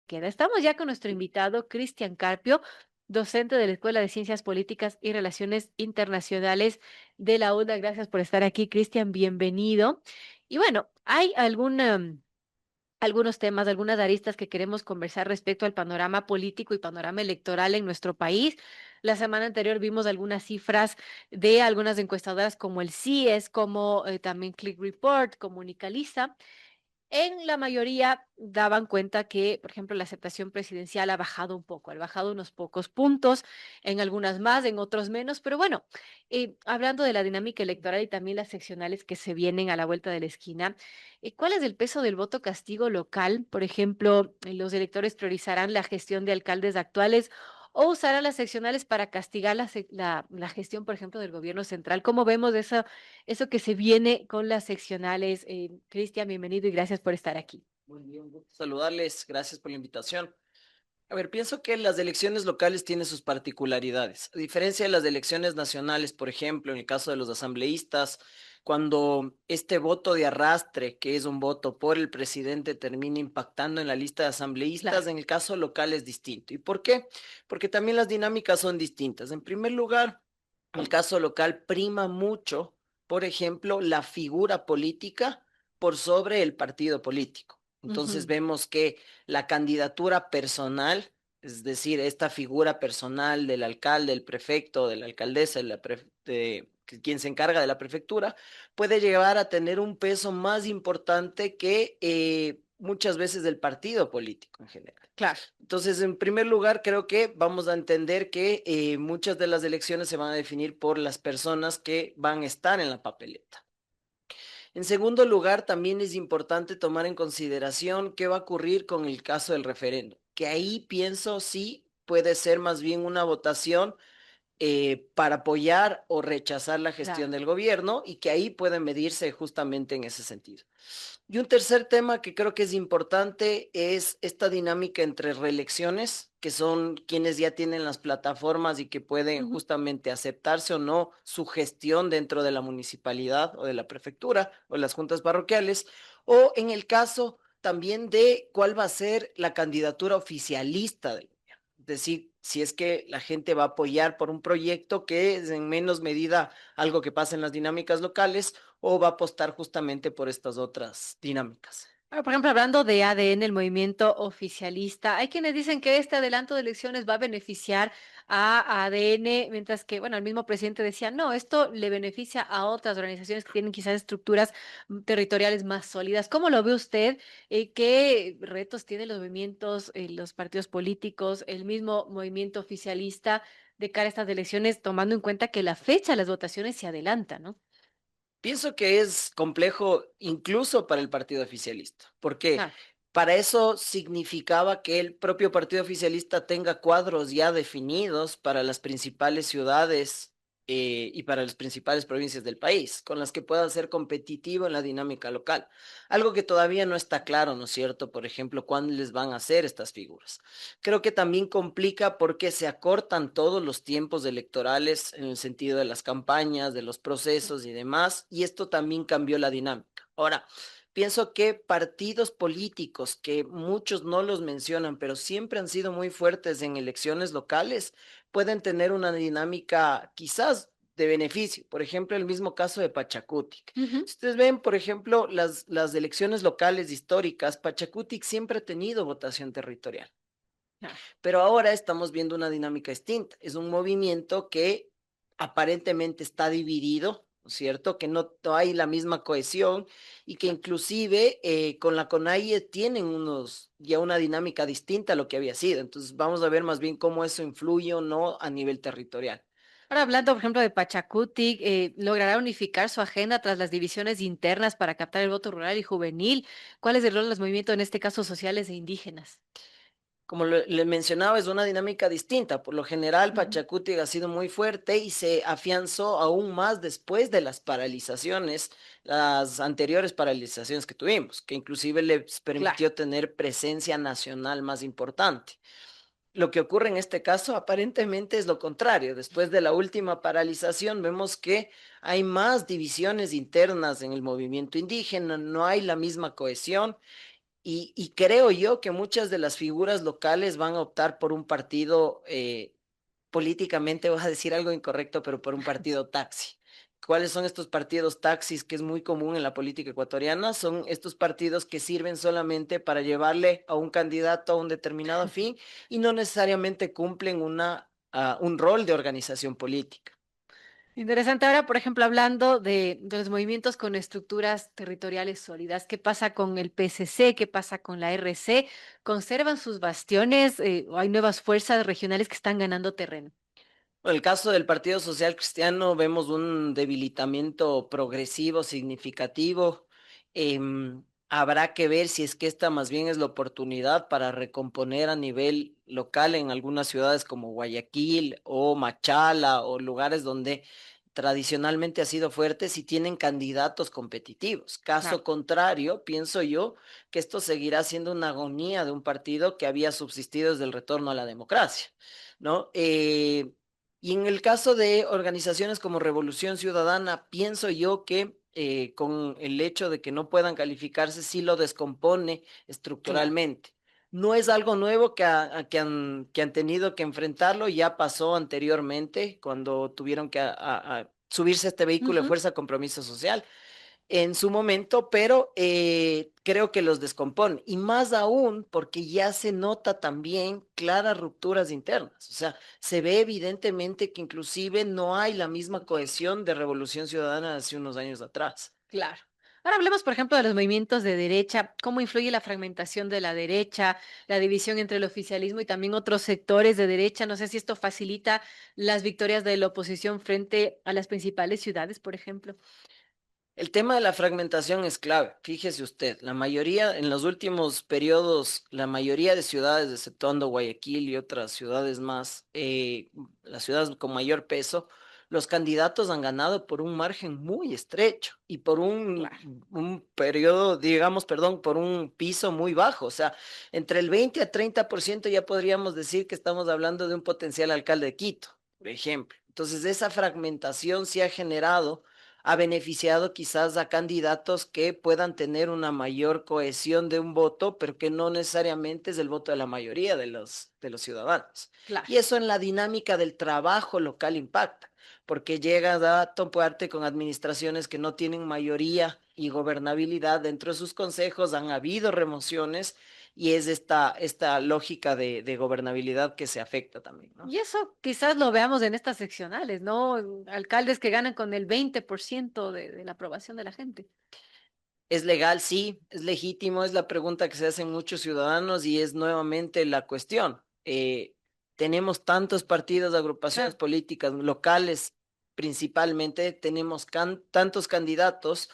queda. Estamos ya con nuestro invitado, Cristian Carpio, docente de la Escuela de Ciencias Políticas y Relaciones Internacionales de la UNA. Gracias por estar aquí, Cristian, bienvenido. Y bueno, hay algunos temas, algunas aristas que queremos conversar respecto al panorama político y panorama electoral en nuestro país. La semana anterior vimos algunas cifras de algunas encuestadoras como el CIES, como también Click Report, Comunicaliza. En la mayoría daban cuenta que, por ejemplo, la aceptación presidencial ha bajado un poco, ha bajado unos pocos puntos, en algunas más, en otros menos, pero bueno, hablando de la dinámica electoral y también las seccionales que se vienen a la vuelta de la esquina, ¿cuál es el peso del voto castigo local? Por ejemplo, ¿los electores priorizarán la gestión de alcaldes actuales o usarán las seccionales para castigar la gestión, por ejemplo, del gobierno central? ¿Cómo vemos eso que se viene con las seccionales? Cristian, bienvenido y gracias por estar aquí. Muy bien, un gusto saludarles. Gracias por la invitación. A ver, pienso que las elecciones locales tienen sus particularidades. A diferencia de las elecciones nacionales, por ejemplo, en el caso de los asambleístas, cuando este voto de arrastre, que es un voto por el presidente, termina impactando en la lista de asambleístas, Claro. en el caso local es distinto. ¿Y por qué? Porque también las dinámicas son distintas. En primer lugar, el caso local prima mucho, por ejemplo, la figura política por sobre el partido político. Entonces Ujú. vemos que la candidatura personal, es decir, esta figura personal del alcalde, del prefecto, de la alcaldesa, quien se encarga de la prefectura, puede llegar a tener un peso más importante que muchas veces del partido político en general. Claro. Entonces, en primer lugar, creo que vamos a entender que muchas de las elecciones se van a definir por las personas que van a estar en la papeleta. En segundo lugar, también es importante tomar en consideración qué va a ocurrir con el caso del referendo, que ahí pienso sí puede ser más bien una votación para apoyar o rechazar la gestión Claro. del gobierno y que ahí puede medirse justamente en ese sentido. Y un tercer tema que creo que es importante es esta dinámica entre reelecciones, que son quienes ya tienen las plataformas y que pueden Ujú. justamente aceptarse o no su gestión dentro de la municipalidad o de la prefectura o las juntas parroquiales, o en el caso también de cuál va a ser la candidatura oficialista del gobierno. Es decir, si es que la gente va a apoyar por un proyecto que es en menos medida algo que pasa en las dinámicas locales o va a apostar justamente por estas otras dinámicas. Ahora, por ejemplo, hablando de ADN, el movimiento oficialista, hay quienes dicen que este adelanto de elecciones va a beneficiar a ADN, mientras que, bueno, el mismo presidente decía, no, esto le beneficia a otras organizaciones que tienen quizás estructuras territoriales más sólidas. ¿Cómo lo ve usted? ¿Qué retos tienen los movimientos, los partidos políticos, el mismo movimiento oficialista de cara a estas elecciones, tomando en cuenta que la fecha de las votaciones se adelanta, ¿no? Pienso que es complejo incluso para el partido oficialista, porque Claro. para eso significaba que el propio partido oficialista tenga cuadros ya definidos para las principales ciudades y para las principales provincias del país, con las que pueda ser competitivo en la dinámica local. Algo que todavía no está claro, ¿no es cierto? Por ejemplo, ¿cuándo les van a hacer estas figuras? Creo que también complica porque se acortan todos los tiempos electorales en el sentido de las campañas, de los procesos y demás, y esto también cambió la dinámica. Ahora, pienso que partidos políticos que muchos no los mencionan, pero siempre han sido muy fuertes en elecciones locales, pueden tener una dinámica quizás de beneficio. Por ejemplo, el mismo caso de Pachacutic. Ujú. Si ustedes ven, por ejemplo, las elecciones locales históricas, Pachacutic siempre ha tenido votación territorial. Claro. Pero ahora estamos viendo una dinámica distinta. Es un movimiento que aparentemente está dividido, ¿no es cierto? Que no hay la misma cohesión y que inclusive con la CONAIE tienen ya una dinámica distinta a lo que había sido. Entonces vamos a ver más bien cómo eso influye o no a nivel territorial. Ahora hablando, por ejemplo, de Pachacuti, ¿logrará unificar su agenda tras las divisiones internas para captar el voto rural y juvenil? ¿Cuál es el rol de los movimientos, en este caso sociales e indígenas? Como le mencionaba, es una dinámica distinta. Por lo general, Ujú. Pachacuti ha sido muy fuerte y se afianzó aún más después de las paralizaciones, las anteriores paralizaciones que tuvimos, que inclusive les Claro. permitió tener presencia nacional más importante. Lo que ocurre en este caso aparentemente es lo contrario. Después de la última paralización, vemos que hay más divisiones internas en el movimiento indígena, no hay la misma cohesión y creo yo que muchas de las figuras locales van a optar por un partido políticamente, voy a decir algo incorrecto, pero por un partido taxi. ¿Cuáles son estos partidos taxis que es muy común en la política ecuatoriana? Son estos partidos que sirven solamente para llevarle a un candidato a un determinado fin y no necesariamente cumplen un rol de organización política. Interesante. Ahora, por ejemplo, hablando de los movimientos con estructuras territoriales sólidas, ¿qué pasa con el PSC? ¿Qué pasa con la RC? ¿Conservan sus bastiones? ¿O hay nuevas fuerzas regionales que están ganando terreno? En el caso del Partido Social Cristiano vemos un debilitamiento progresivo, significativo. Habrá que ver si es que esta más bien es la oportunidad para recomponer a nivel local en algunas ciudades como Guayaquil o Machala o lugares donde tradicionalmente ha sido fuerte si tienen candidatos competitivos. Claro. Caso contrario, pienso yo que esto seguirá siendo una agonía de un partido que había subsistido desde el retorno a la democracia, ¿no? Y en el caso de organizaciones como Revolución Ciudadana, pienso yo que con el hecho de que no puedan calificarse, sí lo descompone Claro. estructuralmente. No es algo nuevo que han tenido que enfrentarlo, ya pasó anteriormente cuando tuvieron que a subirse a este vehículo de Ujú. fuerza compromiso social en su momento, pero creo que los descompone. Y más aún porque ya se nota también claras rupturas internas. O sea, se ve evidentemente que inclusive no hay la misma cohesión de Revolución Ciudadana de hace unos años atrás. Claro. Ahora hablemos, por ejemplo, de los movimientos de derecha, cómo influye la fragmentación de la derecha, la división entre el oficialismo y también otros sectores de derecha. No sé si esto facilita las victorias de la oposición frente a las principales ciudades, por ejemplo. El tema de la fragmentación es clave. Fíjese usted, la mayoría, en los últimos periodos, la mayoría de ciudades, exceptuando Guayaquil y otras ciudades más, las ciudades con mayor peso, los candidatos han ganado por un margen muy estrecho y por Claro. un periodo, digamos, perdón, por un piso muy bajo. O sea, entre el 20 a 30% ya podríamos decir que estamos hablando de un potencial alcalde de Quito, por ejemplo. Entonces, esa fragmentación se ha generado ha beneficiado quizás a candidatos que puedan tener una mayor cohesión de un voto, pero que no necesariamente es el voto de la mayoría de los ciudadanos. Claro. Y eso en la dinámica del trabajo local impacta, porque llegas a toparte con administraciones que no tienen mayoría y gobernabilidad dentro de sus consejos, han habido remociones y es esta lógica de gobernabilidad que se afecta también, ¿no? Y eso quizás lo veamos en estas seccionales, ¿no? Alcaldes que ganan con el 20% de la aprobación de la gente. ¿Es legal? Sí, es legítimo, es la pregunta que se hacen muchos ciudadanos y es nuevamente la cuestión. Tenemos tantos partidos, agrupaciones Claro. políticas locales principalmente, tenemos tantos candidatos.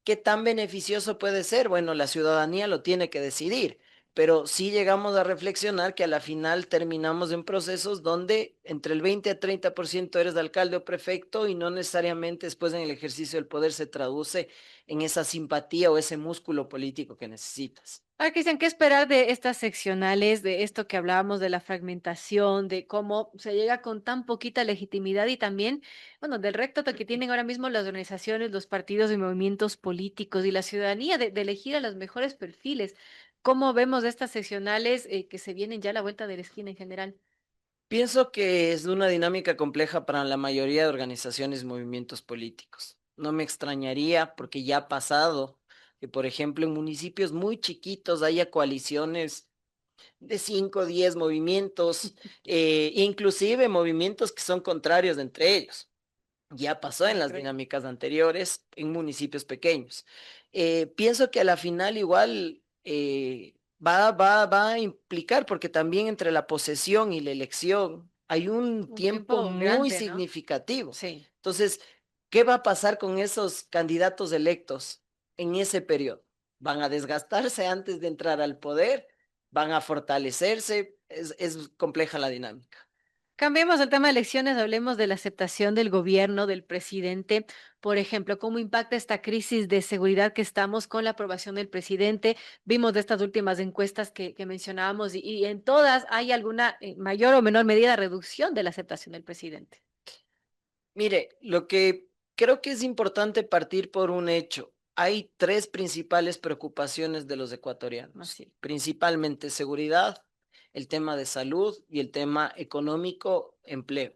¿Qué tan beneficioso puede ser? Bueno, la ciudadanía lo tiene que decidir, pero sí llegamos a reflexionar que a la final terminamos en procesos donde entre el 20 a 30% eres alcalde o prefecto y no necesariamente después en el ejercicio del poder se traduce en esa simpatía o ese músculo político que necesitas. Ahora, Cristian, ¿qué esperar de estas seccionales, de esto que hablábamos de la fragmentación, de cómo se llega con tan poquita legitimidad y también, bueno, del reto que tienen ahora mismo las organizaciones, los partidos y movimientos políticos y la ciudadanía de elegir a los mejores perfiles? ¿Cómo vemos estas seccionales que se vienen ya a la vuelta de la esquina en general? Pienso que es una dinámica compleja para la mayoría de organizaciones y movimientos políticos. No me extrañaría, porque ya ha pasado, que por ejemplo en municipios muy chiquitos haya coaliciones de 5 o 10 movimientos, inclusive movimientos que son contrarios entre ellos. Ya pasó en Lo las creo. dinámicas anteriores en municipios pequeños. Pienso que a la final igual va a implicar, porque también entre la posesión y la elección hay un Un tiempo tiempo muy grande, ¿no? significativo. Sí. Entonces, ¿qué va a pasar con esos candidatos electos en ese periodo? ¿Van a desgastarse antes de entrar al poder? ¿Van a fortalecerse? Es compleja la dinámica. Cambiemos el tema de elecciones, hablemos de la aceptación del gobierno, del presidente. Por ejemplo, cómo impacta esta crisis de seguridad que estamos con la aprobación del presidente. Vimos de estas últimas encuestas que mencionábamos y en todas hay alguna mayor o menor medida reducción de la aceptación del presidente. Mire, lo que creo que es importante partir por un hecho. hay tres principales preocupaciones de los ecuatorianos, Así. principalmente seguridad, el tema de salud y el tema económico, empleo.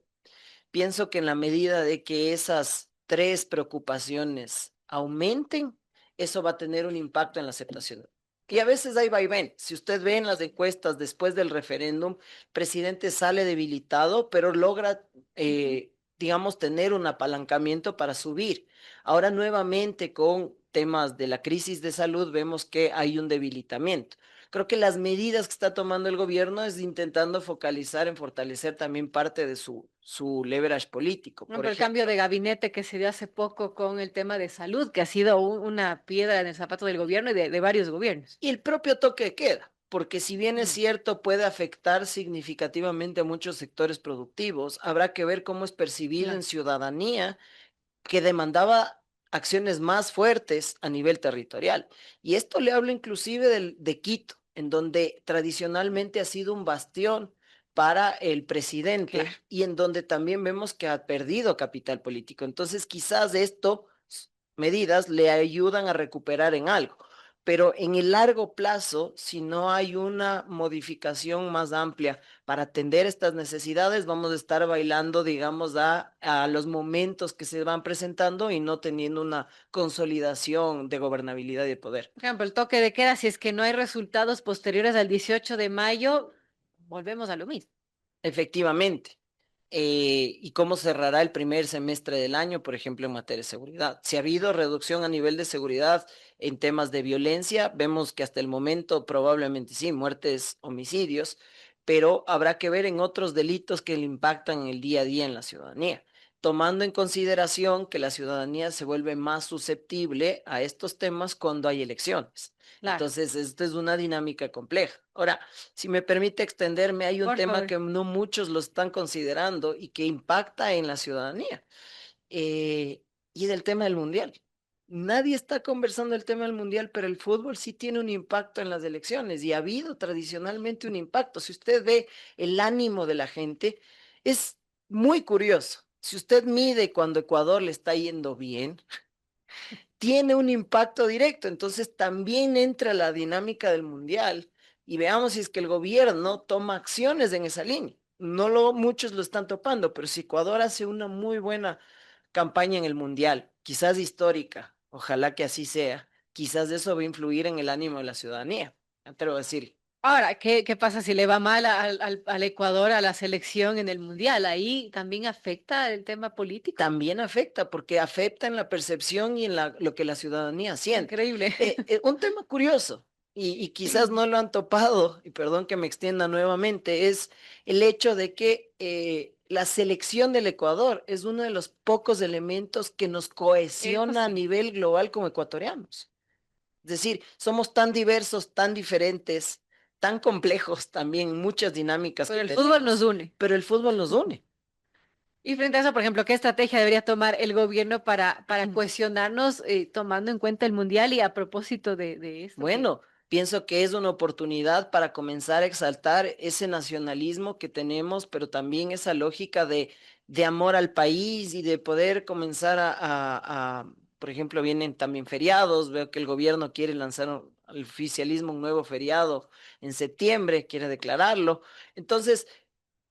Pienso que en la medida de que esas tres preocupaciones aumenten, eso va a tener un impacto en la aceptación. Y a veces hay vaivén. Si usted ve en las encuestas después del referéndum, el presidente sale debilitado, pero logra, Ujú. digamos, tener un apalancamiento para subir. Ahora nuevamente con temas de la crisis de salud vemos que hay un debilitamiento. Creo que las medidas que está tomando el gobierno es intentando focalizar en fortalecer también parte de su leverage político. No, Por pero el cambio ejemplo, de gabinete que se dio hace poco con el tema de salud, que ha sido una piedra en el zapato del gobierno y de varios gobiernos. y el propio toque de queda, porque si bien es Mm. cierto, puede afectar significativamente a muchos sectores productivos, habrá que ver cómo es percibido Claro. en ciudadanía que demandaba acciones más fuertes a nivel territorial. Y esto le hablo inclusive de Quito, en donde tradicionalmente ha sido un bastión para el Claro. presidente y en donde también vemos que ha perdido capital político. Entonces, quizás esto, medidas le ayudan a recuperar en algo. Pero en el largo plazo, si no hay una modificación más amplia para atender estas necesidades, vamos a estar bailando, digamos, a los momentos que se van presentando y no teniendo una consolidación de gobernabilidad y de poder. Por ejemplo, el toque de queda, si es que no hay resultados posteriores al 18 de mayo, volvemos a lo mismo. Efectivamente. ¿Y cómo cerrará el primer semestre del año, por ejemplo, en materia de seguridad? Si ha habido reducción a nivel de seguridad en temas de violencia, vemos que hasta el momento probablemente sí, muertes, homicidios, pero habrá que ver en otros delitos que le impactan en el día a día en la ciudadanía, tomando en consideración que la ciudadanía se vuelve más susceptible a estos temas cuando hay elecciones. Claro, Entonces, esto es una dinámica compleja. Ahora, si me permite extenderme, hay un por tema favor. que no muchos lo están considerando y que impacta en la ciudadanía, eh, y es el tema del mundial. Nadie está conversando el tema del mundial, pero el fútbol sí tiene un impacto en las elecciones y ha habido tradicionalmente un impacto. Si usted ve el ánimo de la gente, es muy curioso. Si usted mide cuando Ecuador le está yendo bien, tiene un impacto directo. Entonces también entra la dinámica del mundial y veamos si es que el gobierno toma acciones en esa línea. Muchos lo están topando, pero si Ecuador hace una muy buena campaña en el mundial, quizás histórica, ojalá que así sea, quizás eso va a influir en el ánimo de la ciudadanía. Me atrevo a decir. Ahora, ¿qué pasa si le va mal al Ecuador, a la selección en el Mundial? Ahí también afecta el tema político. También afecta, porque afecta en la percepción y en lo que la ciudadanía siente. Increíble. Un tema curioso, y quizás no lo han topado, y perdón que me extienda nuevamente, es el hecho de que la selección del Ecuador es uno de los pocos elementos que nos Eso cohesiona a sí, nivel global como ecuatorianos. Es decir, somos tan diversos, tan diferentes, tan complejos también, muchas dinámicas pero que el fútbol nos tenemos, une. pero el fútbol nos une. Y frente a eso, por ejemplo, ¿qué estrategia debería tomar el gobierno para cohesionarnos, tomando en cuenta el Mundial y a propósito de esto que... Bueno, pienso que es una oportunidad para comenzar a exaltar ese nacionalismo que tenemos, pero también esa lógica de amor al país y de poder comenzar por ejemplo, vienen también feriados, veo que el gobierno quiere lanzar al oficialismo un nuevo feriado en septiembre, quiere declararlo. Entonces,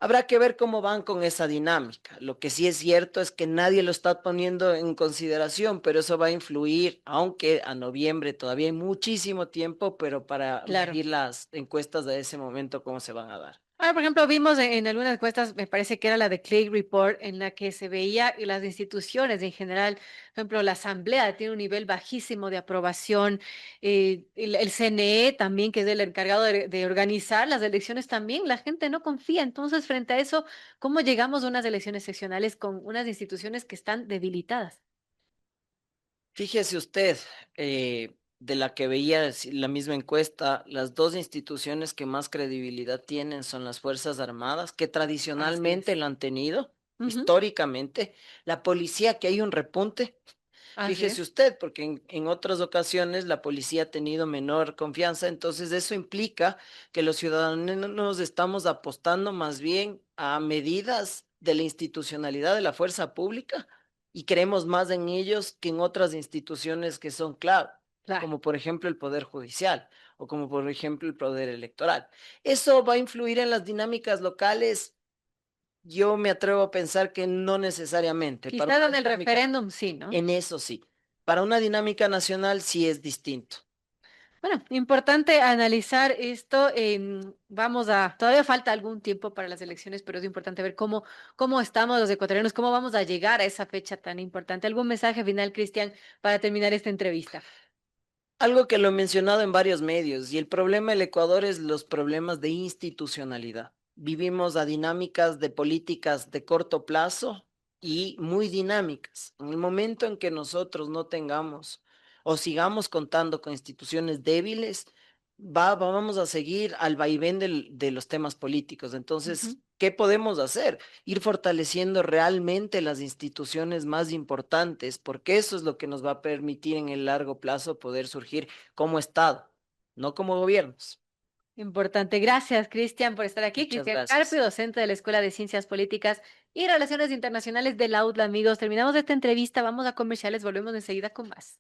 habrá que ver cómo van con esa dinámica. Lo que sí es cierto es que nadie lo está poniendo en consideración, pero eso va a influir, aunque a noviembre todavía hay muchísimo tiempo, pero para Claro. medir las encuestas de ese momento, cómo se van a dar. Ahora, por ejemplo, vimos en algunas encuestas, me parece que era la de Clay Report, en la que se veía que las instituciones en general, por ejemplo, la Asamblea tiene un nivel bajísimo de aprobación, el CNE también, que es el encargado de organizar las elecciones también, la gente no confía. Entonces, frente a eso, ¿cómo llegamos a unas elecciones seccionales con unas instituciones que están debilitadas? Fíjese usted, de la que veía la misma encuesta, las dos instituciones que más credibilidad tienen son las Fuerzas Armadas, que Así tradicionalmente es. lo han tenido, Ujú. históricamente, la policía, que hay un repunte. Así Fíjese es. usted, porque en otras ocasiones la policía ha tenido menor confianza, entonces eso implica que los ciudadanos estamos apostando más bien a medidas de la institucionalidad de la fuerza pública y creemos más en ellos que en otras instituciones que son clave, Claro. como por ejemplo el Poder Judicial o como por ejemplo el Poder Electoral. ¿Eso va a influir en las dinámicas locales? Yo me atrevo a pensar que no necesariamente. Para Quizás una en el dinámica, referéndum sí, ¿no? en eso sí. Para una dinámica nacional sí es distinto. Bueno, importante analizar esto. Todavía falta algún tiempo para las elecciones, pero es importante ver cómo estamos los ecuatorianos, cómo vamos a llegar a esa fecha tan importante. ¿Algún mensaje final, Cristian, para terminar esta entrevista? Algo que lo he mencionado en varios medios, y el problema del Ecuador es los problemas de institucionalidad. Vivimos a dinámicas de políticas de corto plazo y muy dinámicas. En el momento en que nosotros no tengamos o sigamos contando con instituciones débiles, vamos a seguir al vaivén de los temas políticos. Ujú. Entonces, ¿qué podemos hacer? Ir fortaleciendo realmente las instituciones más importantes, porque eso es lo que nos va a permitir en el largo plazo poder surgir como Estado, no como gobiernos. Importante. Gracias, Cristian, por estar aquí. Muchas Cristian Carpio, gracias. docente de la Escuela de Ciencias Políticas y Relaciones Internacionales de la UDLA, amigos. Terminamos esta entrevista, vamos a comerciales, volvemos enseguida con más.